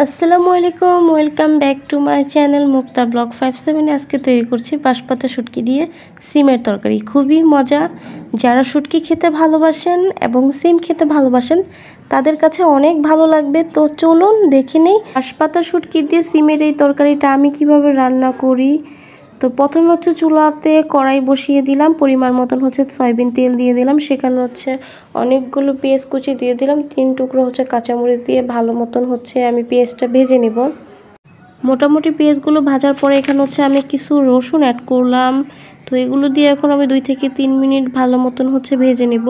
আসসালামু আলাইকুম, welcome back to my channel Mukta blog 57। আজকে তৈরি করছি বাঁশপাতা শুটকি দিয়ে সিমের তরকারি। খুবই মজা। যারা শুটকি খেতে ভালোবাসেন এবং সিম খেতে ভালোবাসেন তাদের কাছে অনেক ভালো লাগবে। তো চলুন দেখে নেই বাঁশপাতা শুটকি দিয়ে সিমের এই তরকারিটা আমি কিভাবে রান্না করি। তো প্রথমে হচ্ছে চুলাতে কড়াই বসিয়ে দিলাম, পরিমাণ মতন হচ্ছে সয়াবিন তেল দিয়ে দিলাম, সেখানে হচ্ছে অনেকগুলো পেঁয়াজ কুচি দিয়ে দিলাম, 3 টুকরো হচ্ছে কাঁচামরিচ দিয়ে ভালো মতন হচ্ছে আমি পেঁয়াজটা ভেজে নেব। মোটামুটি পেঁয়াজগুলো ভাজার পরে এখানে হচ্ছে আমি কিছু রসুন অ্যাড করলাম। তো এগুলো দিয়ে এখন আমি 2 থেকে 3 মিনিট ভালো মতন হচ্ছে ভেজে নেব।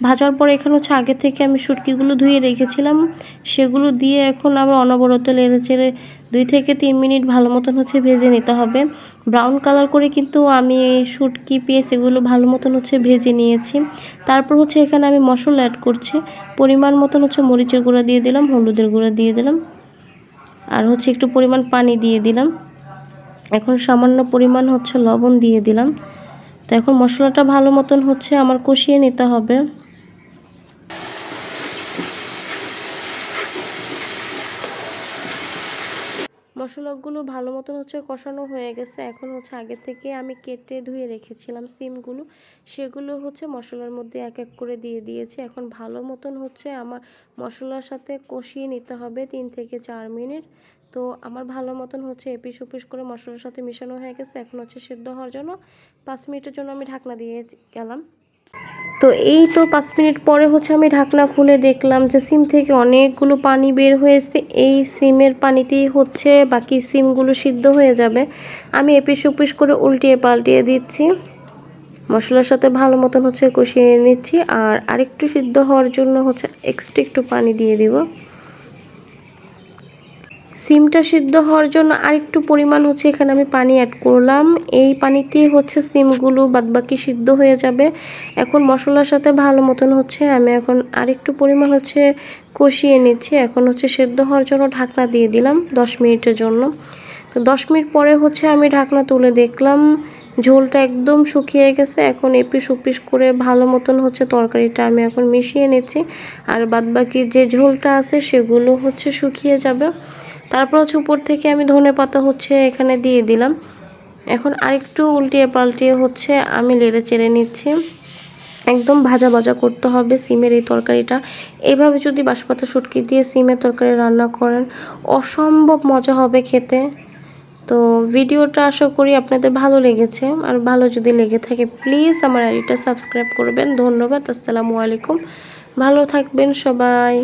ভাজার পরে এখানে হচ্ছে আগে থেকে আমি শুটকিগুলো ধুয়ে রেখেছিলাম, সেগুলো দিয়ে এখন আবার অনবরত নেড়েচেড়ে 2 থেকে 3 মিনিট ভালো মতন হচ্ছে ভেজে নিতে হবে। ব্রাউন কালার করে কিন্তু আমি শুটকি পেঁয়াজ এগুলো ভালো মতন হচ্ছে ভেজে নিয়েছি। তারপর হচ্ছে এখানে আমি মশলা অ্যাড করছি। পরিমাণ মতন হচ্ছে মরিচের গুঁড়া দিয়ে দিলাম, হলুদের গুঁড়া দিয়ে দিলাম, আর হচ্ছে একটু পরিমাণ পানি দিয়ে দিলাম। এখন সামান্য পরিমাণ হচ্ছে লবণ দিয়ে দিলাম। তো এখন মশলাটা ভালো মতন হচ্ছে আমার কষিয়ে নিতে হবে। মশলাগুলো ভালো মতন হচ্ছে কষানো হয়ে গেছে। এখন হচ্ছে আগে থেকে আমি কেটে ধুয়ে রেখেছিলাম সিমগুলো, সেগুলো হচ্ছে মশলার মধ্যে এক এক করে দিয়ে দিয়েছি। এখন ভালো মতন হচ্ছে আমার মশলার সাথে কষিয়ে নিতে হবে 3 থেকে 4 মিনিট। তো আমার ভালো মতন হচ্ছে এপিস ওপিস করে মশলার সাথে মিশানো হয়ে গেছে। এখন হচ্ছে সেদ্ধ হওয়ার জন্য 5 মিনিটের জন্য আমি ঢাকনা দিয়ে গেলাম। তো এই তো 5 মিনিট পরে হচ্ছে আমি ঢাকনা খুলে দেখলাম যে সিম থেকে অনেকগুলো পানি বের হয়েছে। এই সিমের পানিতেই হচ্ছে বাকি সিমগুলো সিদ্ধ হয়ে যাবে। আমি এপিস ওপিস করে উল্টিয়ে পাল্টিয়ে দিচ্ছি, মশলার সাথে ভালো মতন হচ্ছে কষিয়ে নিচ্ছি। আর আরেকটু সিদ্ধ হওয়ার জন্য হচ্ছে এক্সট্রা একটু পানি দিয়ে দিব। সিমটা সিদ্ধ হওয়ার জন্য আরেকটু পরিমাণ হচ্ছে এখানে আমি পানি অ্যাড করলাম। এই পানিতেই হচ্ছে সিমগুলো বাদবাকি সিদ্ধ হয়ে যাবে। এখন মশলার সাথে ভালো মতন হচ্ছে আমি এখন আরেকটু পরিমাণ হচ্ছে কষিয়ে নিচ্ছি। এখন হচ্ছে সিদ্ধ হওয়ার জন্য ঢাকনা দিয়ে দিলাম 10 মিনিটের জন্য। তো 10 মিনিট পরে হচ্ছে আমি ঢাকনা তুলে দেখলাম ঝোলটা একদম শুকিয়ে গেছে। এখন এপিস ওপিস করে ভালো মতন হচ্ছে তরকারিটা আমি এখন মিশিয়ে নিচ্ছি। আর বাদবাকি যে ঝোলটা আছে সেগুলো হচ্ছে শুকিয়ে যাবে। তারপর হচ্ছে উপর থেকে আমি ধনেপাতা হচ্ছে এখানে দিয়ে দিলাম। এখন আরেকটু উল্টিয়ে পাল্টিয়ে হচ্ছে আমি নেড়ে চেড়ে নিচ্ছি। একদম ভাজা ভাজা করতে হবে সিমের এই তরকারিটা। এইভাবে যদি বাঁশপাতা শুটকি দিয়ে সিমের তরকারি রান্না করেন অসম্ভব মজা হবে খেতে। তো ভিডিওটা আশা করি আপনাদের ভালো লেগেছে, আর ভালো যদি লেগে থাকে প্লিজ আমার আইডিটা সাবস্ক্রাইব করবেন। ধন্যবাদ। আসসালামু আলাইকুম, ভালো থাকবেন সবাই।